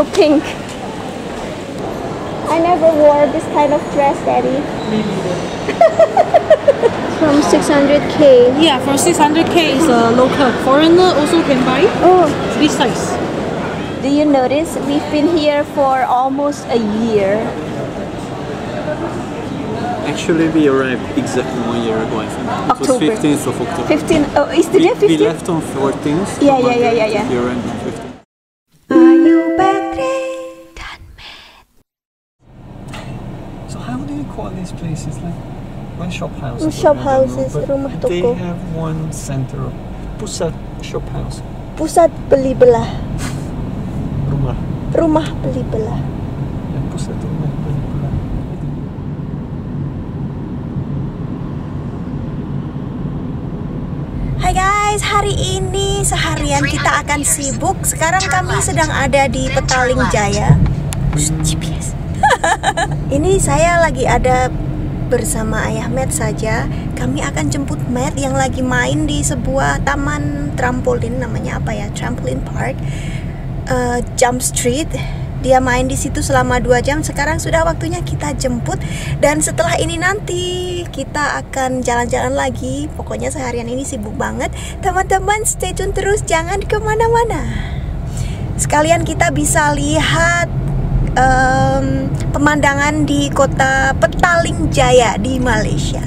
so pink. I never wore this kind of dress, Daddy. Me neither. From 600k. Yeah, for 600k is a local. Foreigner also can buy. Oh, This size. do you notice we've been here for almost a year? Actually, we arrived exactly 1 year ago, I think. It was October. 15th of October. 15. Oh, is today We 15? left on 14th. Yeah, on yeah, Monday, yeah, yeah. We arrived on 15th. Ayu Badri dan So how do you call these places? Like one shop house? Shop houses, rumah They toko. have one center. Pusat shop house. Pusat beli belah. Rumah. Rumah beli belah. Ya, pusat rumah beli belah. Hai guys, hari ini seharian kita akan sibuk. Sekarang kami sedang ada di Petaling Jaya. GPS. Ini saya lagi ada bersama Ayah Matt saja. Kami akan jemput Matt yang lagi main di sebuah taman trampolin, namanya apa ya? Trampoline Park, Jump Street. Dia main di situ selama 2 jam. Sekarang sudah waktunya kita jemput. Dan setelah ini nanti kita akan jalan-jalan lagi. Pokoknya seharian ini sibuk banget. Teman-teman stay tune terus, jangan kemana-mana. Sekalian kita bisa lihat pemandangan di kota Petaling Jaya di Malaysia.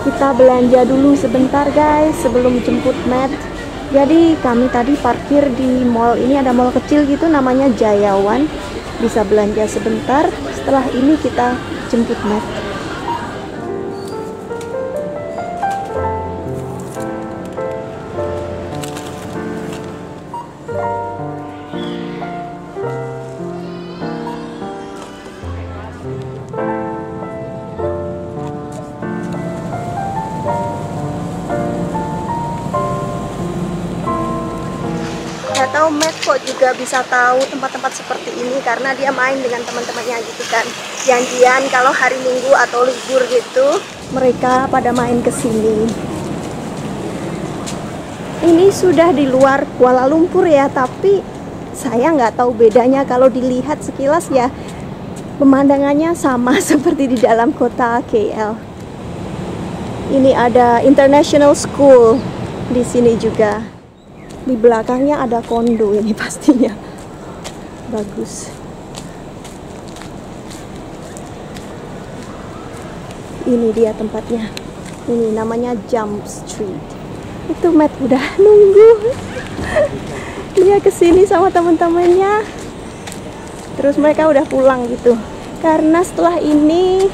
Kita belanja dulu sebentar guys sebelum jemput Matt. Jadi kami tadi parkir di mall ini, ada mall kecil gitu namanya Jayawan. Bisa belanja sebentar, setelah ini kita jemput Matt. Gak tahu Matt kok juga bisa tahu tempat-tempat seperti ini karena dia main dengan teman-temannya gitu kan. Janjian kalau hari Minggu atau libur gitu mereka pada main ke sini. Ini sudah di luar Kuala Lumpur ya, tapi saya nggak tahu bedanya. Kalau dilihat sekilas ya pemandangannya sama seperti di dalam kota KL. Ini ada International School di sini juga. Di belakangnya ada kondo ini pastinya. Bagus. Ini dia tempatnya. Ini namanya Jump Street. Itu Matt udah nunggu. Dia kesini sama teman-temannya. Terus mereka udah pulang gitu. Karena setelah ini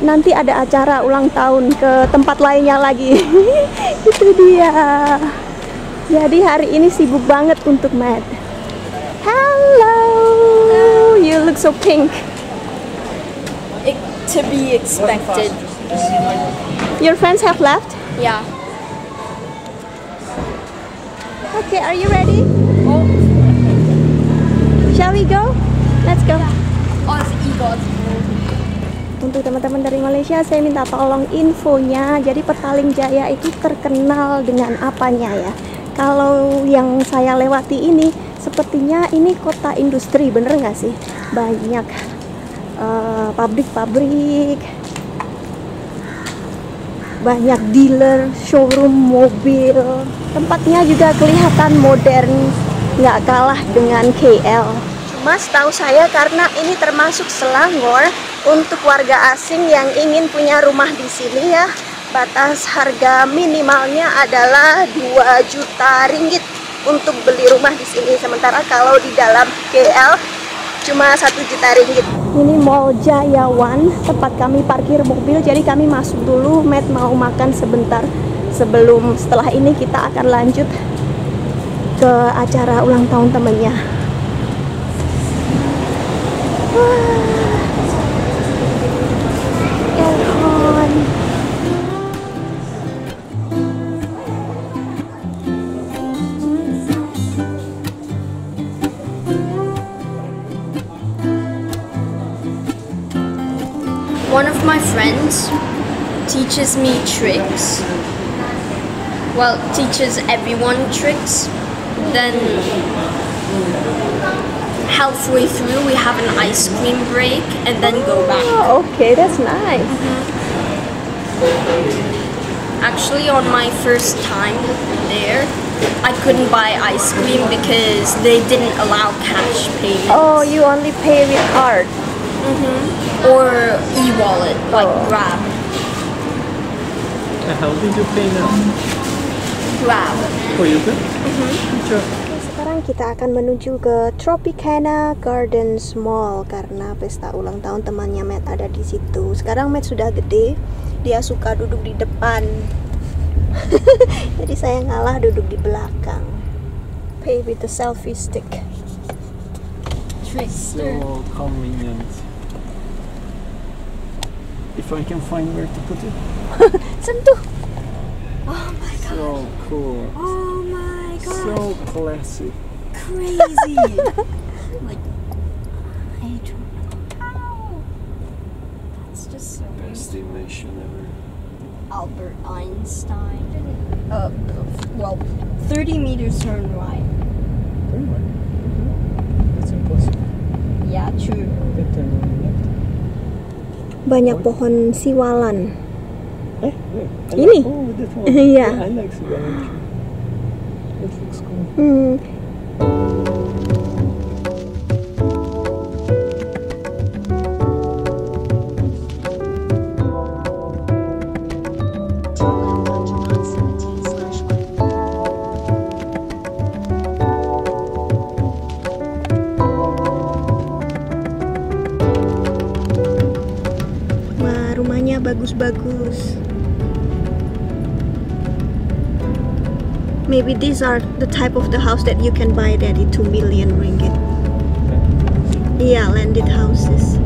nanti ada acara ulang tahun ke tempat lainnya lagi. Itu dia. Jadi hari ini sibuk banget untuk Matt. Hello, you look so pink. To be expected. Your friends have left? Yeah. Okay, are you ready? Oh, Shall we go? Let's go. it's Eagles. Untuk teman-teman dari Malaysia, saya minta tolong infonya. Jadi Petaling Jaya itu terkenal dengan apanya ya? Kalau yang saya lewati ini, sepertinya ini kota industri, bener nggak sih? Banyak pabrik-pabrik, banyak dealer, showroom mobil. Tempatnya juga kelihatan modern, nggak kalah dengan KL. Cuma setahu saya karena ini termasuk Selangor, untuk warga asing yang ingin punya rumah di sini ya, batas harga minimalnya adalah 2 juta ringgit untuk beli rumah di sini. Sementara kalau di dalam KL cuma 1 juta ringgit. Ini Mall Jayawan, tempat kami parkir mobil. Jadi kami masuk dulu. Matt mau makan sebentar setelah ini kita akan lanjut ke acara ulang tahun temannya. One of my friends teaches me tricks. Well, teaches everyone tricks. Then halfway through we have an ice cream break and then go back. Oh, okay, that's nice. Actually, on my first time there, I couldn't buy ice cream because they didn't allow cash payments. Oh, you only pay with card. Or e-wallet, like Grab. How did you pay now? Grab. Oh, you did? Sure. Sekarang kita akan menuju ke Tropicana Gardens Mall karena pesta ulang tahun temannya Matt ada di situ. Sekarang Matt sudah gede, dia suka duduk di depan. Jadi saya ngalah duduk di belakang. Pay with the selfie stick. Trickster. So convenient. If I can find where to put it. Sentuh. Oh my god. So cool. Oh my god. So classic. Crazy. Like, I don't know how. That's just so Best invention ever. Albert Einstein. Well, 30 meters turn right. Very well. That's impossible. Yeah, true. That turn on left. Banyak pohon siwalan. Look. Ini? Oh, that one. Yeah. I like cigarette. That looks cool. Wah, rumahnya bagus-bagus. Maybe these are the type of the house that you can buy at 2 million ringgit. Yeah, landed houses.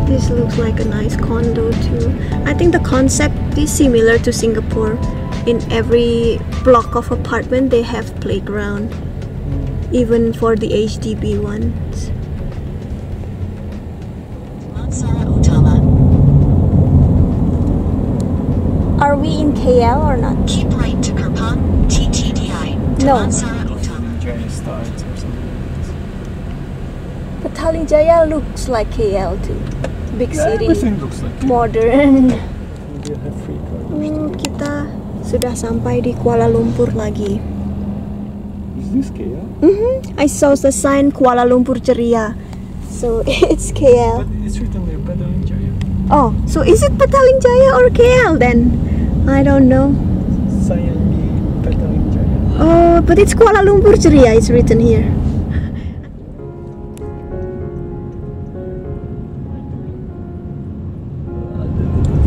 This looks like a nice condo too. I think the concept is similar to Singapore. In every block of apartment they have playground, even for the HDB ones. Are we in KL or not? Keep right to Kerpang, TTDI. No. Damansara Utama. Journey starts or something. Petaling Jaya looks like KL too. Big city, Everything looks like it. modern. And you have free cars. Kita sudah sampai di Kuala Lumpur lagi. Is this KL? I saw the sign Kuala Lumpur Ceria, so it's KL. But it's written there, Petaling Jaya. Oh, so is it Petaling Jaya or KL then? I don't know. Sayanggi Petaling Jaya. Oh, but it's Kuala Lumpur Ceria. It's written here.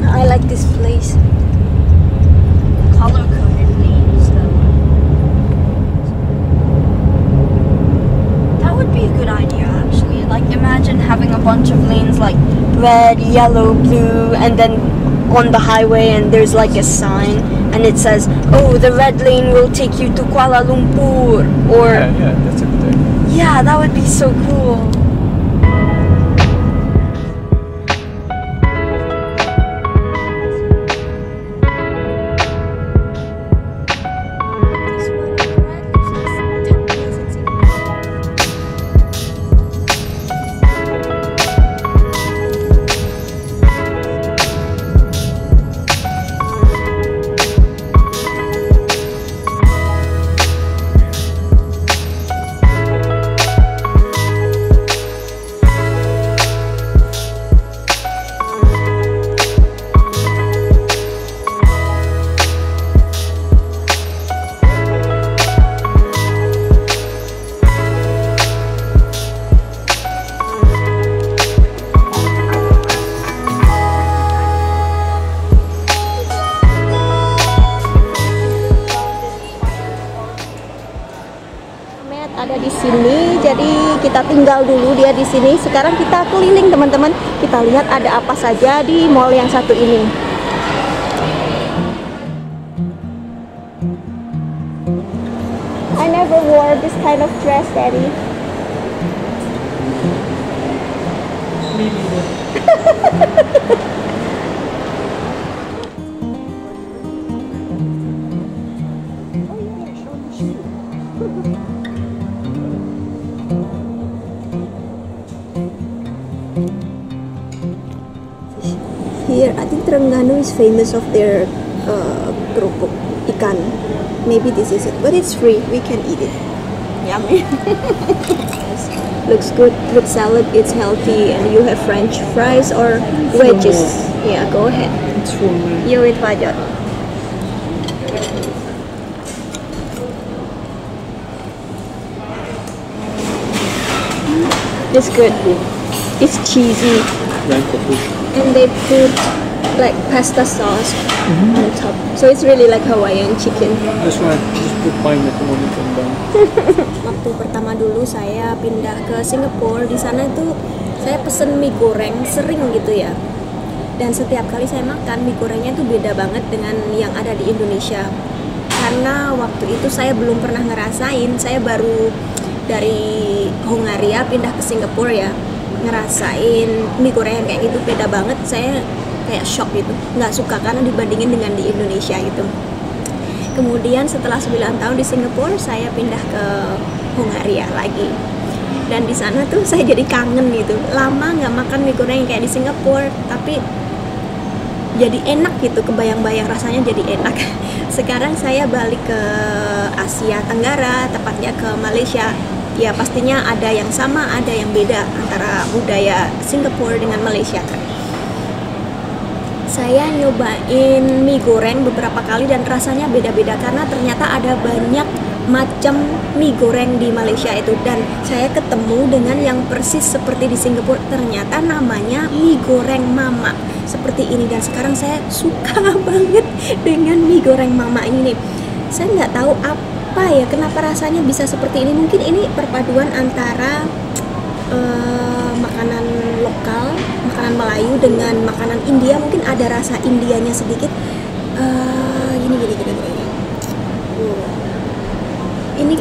I like this place. Color-coded lanes, though. That would be a good idea, actually. Like, imagine having a bunch of lanes like red, yellow, blue, and then on the highway, and there's like a sign, and it says, "Oh, the red lane will take you to Kuala Lumpur," or Yeah, that's a good idea. yeah, that would be so cool. kita tinggal dulu dia di sini. Sekarang kita keliling teman-teman. Kita lihat ada apa saja di mall yang satu ini. I never wore this kind of dress, Daddy. Here, I think Terengganu is famous of their kerupuk ikan. Maybe this is it, but it's free. We can eat it. Yummy. Looks good with salad. It's healthy, and you have French fries or wedges. Yeah, go ahead. It's for me. You eat Fajar. It's good. It's cheesy. And they put like pasta sauce on top, so it's really like Hawaiian chicken. That's right. Just put pineapple on it and down. Waktu pertama dulu saya pindah ke Singapura, di sana tuh saya pesen mie goreng sering gitu ya. Dan setiap kali saya makan mie gorengnya itu beda banget dengan yang ada di Indonesia. Karena waktu itu saya belum pernah ngerasain, saya baru dari Hongaria pindah ke Singapura ya. Ngerasain mie goreng kayak gitu beda banget, saya kayak shock gitu, nggak suka karena dibandingin dengan di Indonesia gitu. Kemudian setelah 9 tahun di Singapura, saya pindah ke Hongaria lagi, dan di sana tuh saya jadi kangen gitu, lama nggak makan mie goreng kayak di Singapura, tapi jadi enak gitu, kebayang-bayang rasanya jadi enak. Sekarang saya balik ke Asia Tenggara, tepatnya ke Malaysia. Ya pastinya ada yang sama, ada yang beda antara budaya Singapura dengan Malaysia kan. Saya nyobain mie goreng beberapa kali dan rasanya beda-beda karena ternyata ada banyak macam mie goreng di Malaysia itu, dan saya ketemu dengan yang persis seperti di Singapura. Ternyata namanya mie goreng mama seperti ini, dan sekarang saya suka banget dengan mie goreng mama ini nih. Saya nggak tahu apa ya, kenapa rasanya bisa seperti ini. Mungkin ini perpaduan antara makanan lokal, makanan Melayu dengan makanan India. Mungkin ada rasa Indianya sedikit. Gini. Ini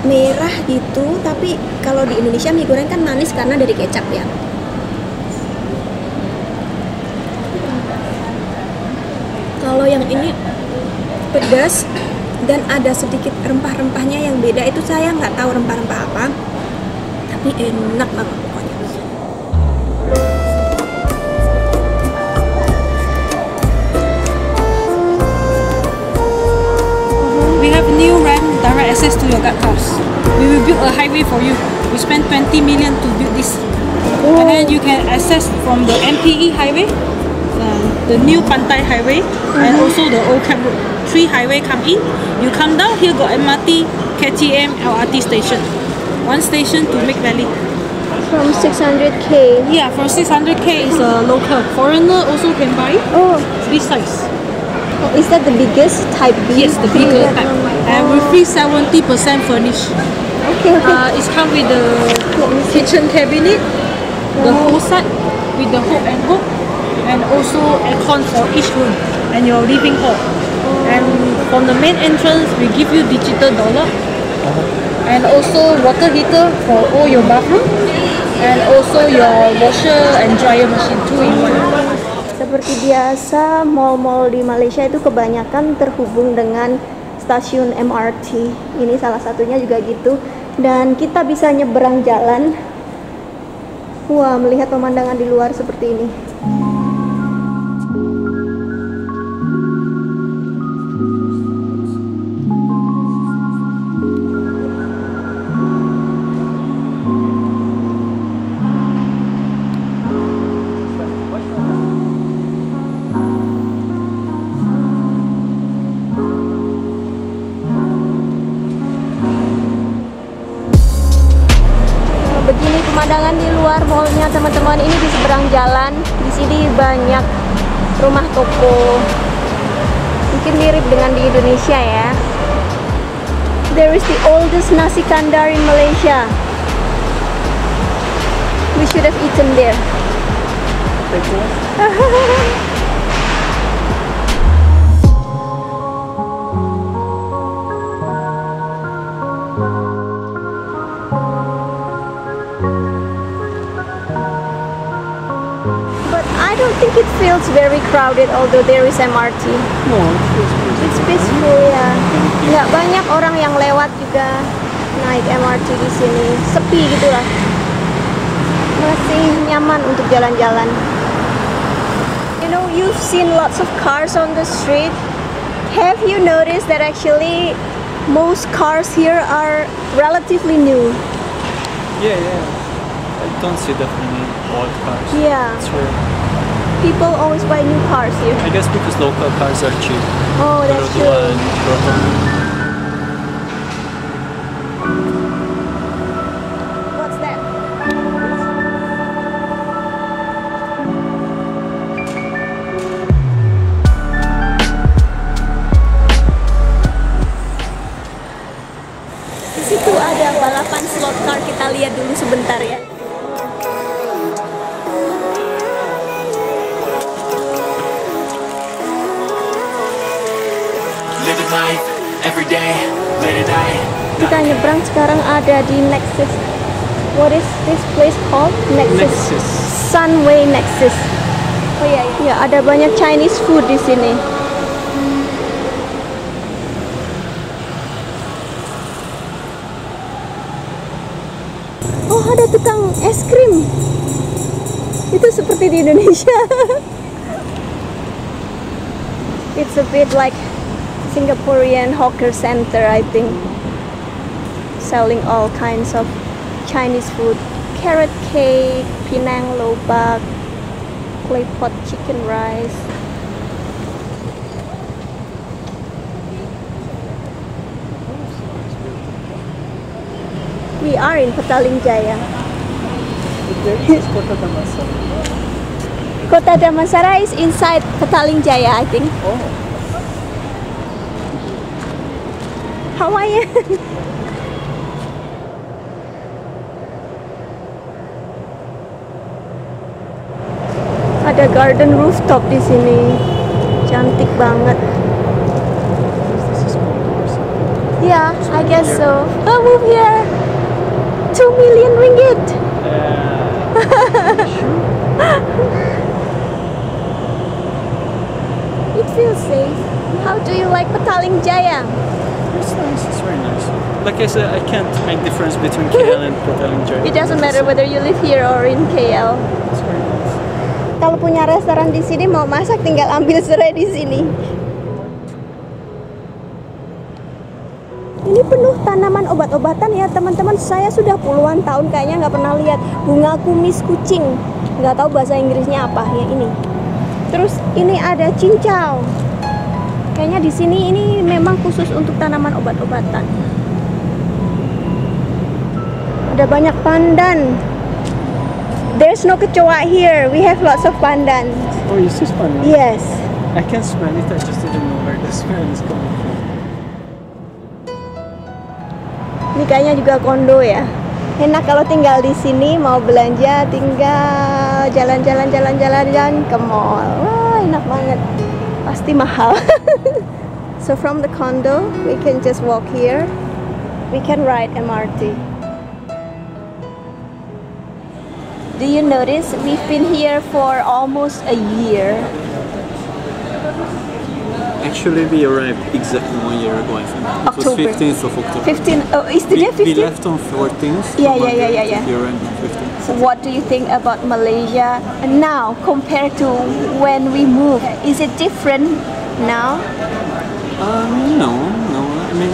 merah gitu, tapi kalau di Indonesia mie goreng kan manis karena dari kecap ya. Kalau yang ini pedas dan ada sedikit rempah-rempahnya yang beda. Itu saya nggak tahu rempah-rempah apa, tapi enak banget pokoknya. We have new ramp direct access to your guardhouse. We will build a highway for you. We spent 20 million to build this. And then you can access from the MPE highway, the new Pantai highway, and also the old Camp Road. 3 highway come in. You come down here, got MRT, KTM, LRT station. 1 station to Make Valley. From 600k. Yeah, from 600k is a local. Foreigner also can buy. Oh, This size. is that the biggest type B? Yes, the bigger type. And with free 70% furnished. Okay. It's come with the kitchen cabinet, the whole set with the hook and hook, and also aircon for each room and your living hall. And from the main entrance, we give you digital dollar, and also water heater for all your bathroom, and also your washer and dryer machine 2 in 1. Seperti biasa, mall-mall di Malaysia itu kebanyakan terhubung dengan stasiun MRT. Ini salah satunya juga gitu. Dan kita bisa nyeberang jalan. Wah, melihat pemandangan di luar seperti ini. Begini pemandangan di luar mallnya teman-teman. Ini di seberang jalan. Di sini banyak rumah toko. Mungkin mirip dengan di Indonesia ya. There is the oldest nasi kandar in Malaysia. We should have eaten there. But I don't think it feels very crowded, although there is MRT. No, it feels peaceful. It's peaceful ya. Nggak banyak orang yang lewat juga naik MRT di sini. Sepi gitulah. Masih nyaman untuk jalan-jalan. You know, you've seen lots of cars on the street. Have you noticed that actually most cars here are relatively new? Yeah, yeah. I don't see that many old cars. Yeah. It's rare. People always buy new cars here. I guess because local cars are cheap. Oh, that's true. Rodua and Proton. What's that? Di situ ada balapan slot car, kita lihat dulu sebentar ya. Living life every day, late at night. Kita nyebrang sekarang ada di Nexus. What is this place called? Nexus. Sunway Nexus. Oh iya, ya ada banyak Chinese food di sini. Oh, ada tukang es krim. Itu seperti di Indonesia. It's a bit like Singaporean hawker center, I think, selling all kinds of Chinese food. Carrot cake, Penang lobak, clay pot chicken rice. We are in Petaling Jaya. There is Kota Damansara. Kota Damansara is inside Petaling Jaya, I think. Oh. Hawaiian. Ada garden rooftop di sini. Cantik banget. This is called. Yeah, I guess so. Oh, move here. 2 million ringgit. It feels safe. How do you like Petaling Jaya? It's nice. It's very nice. Like I said, I can't make difference between KL and Petaling Jaya. It doesn't matter whether you live here or in KL. It's very nice. Kalau punya restoran di sini mau masak tinggal ambil serai di sini. Ini penuh tanaman obat-obatan ya teman-teman. Saya sudah puluhan tahun kayaknya nggak pernah lihat bunga kumis kucing. Nggak tahu bahasa Inggrisnya apa ya ini. Terus ini ada cincau. Kayaknya di sini ini memang khusus untuk tanaman obat-obatan. Ada banyak pandan. There's no kecoa here. We have lots of pandan. Oh, you see Spanish? Yes. I can smell it. I just didn't know where the smell is coming from. Ini kayaknya juga kondo ya. Enak kalau tinggal di sini, mau belanja tinggal jalan-jalan ke mall. Wah, enak banget. Pasti mahal. So from the condo, we can just walk here. We can ride MRT. Do you notice we've been here for almost a year? Actually, we arrived exactly 1 year ago, I think. It was October. 15th of October. 15. Oh, is today We 15? left on 14th. Yeah, from yeah, yeah, Monday yeah, to yeah. We arrived on 15th. So what do you think about Malaysia now compared to when we moved? Is it different now? No. I mean,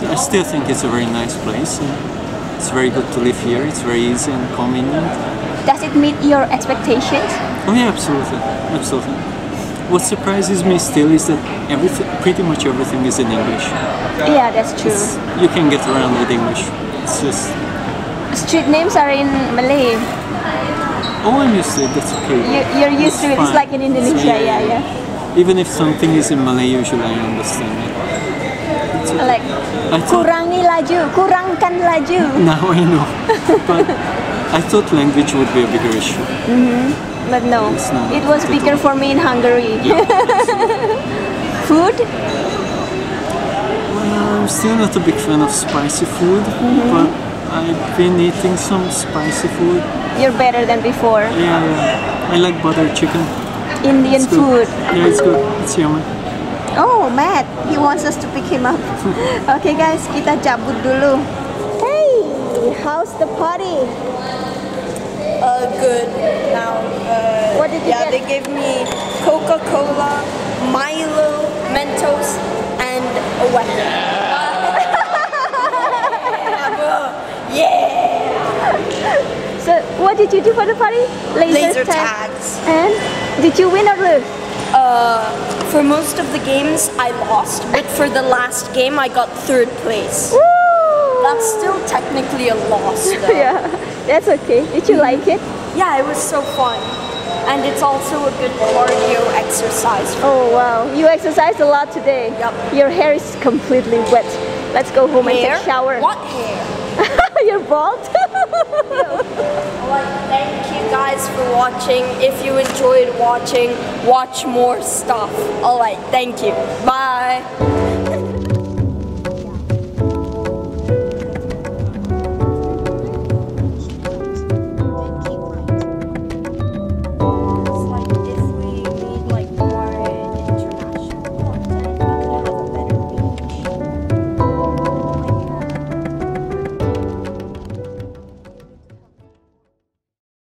I still think it's a very nice place. It's very good to live here. It's very easy and convenient. Does it meet your expectations? Oh yeah, absolutely. What surprises me still is that pretty much everything is in English. Yeah, that's true. You can get around with English. It's just, Street names are in Malay. oh, I'm used to it. That's okay. You're used to it. It's fine. like in Indonesia. Yeah. Even if something is in Malay, usually I understand it. It's okay. Like I thought, kurangi laju, kurangkan laju. now I know. But I thought language would be a bigger issue. But no, It's not. it was bigger for me in Hungary. Yeah. Food? I'm still not a big fan of spicy food, but I've been eating some spicy food. You're better than before. Yeah. I like butter chicken. Indian It's good. food. Yeah, it's good. It's yummy. Oh, Matt, he wants us to pick him up. Okay guys, kita cabut dulu. Hey, how's the party? Good. Now, What did you yeah, get? they gave me Coca-Cola, Milo, Mentos, and a weapon. Yeah! So, what did you do for the party? Laser tag. tags. And did you win or lose? For most of the games, I lost, but for the last game, I got 3rd place. Woo! That's still technically a loss, though. Yeah, that's okay. Did you like it? Yeah, it was so fun. And it's also a good cardio exercise. Oh wow, you exercised a lot today. Yup. Your hair is completely wet. Let's go home and Hair? take a shower. What hair? You're bald? Alright, thank you guys for watching. If you enjoyed watching, watch more stuff. Alright, thank you. Bye.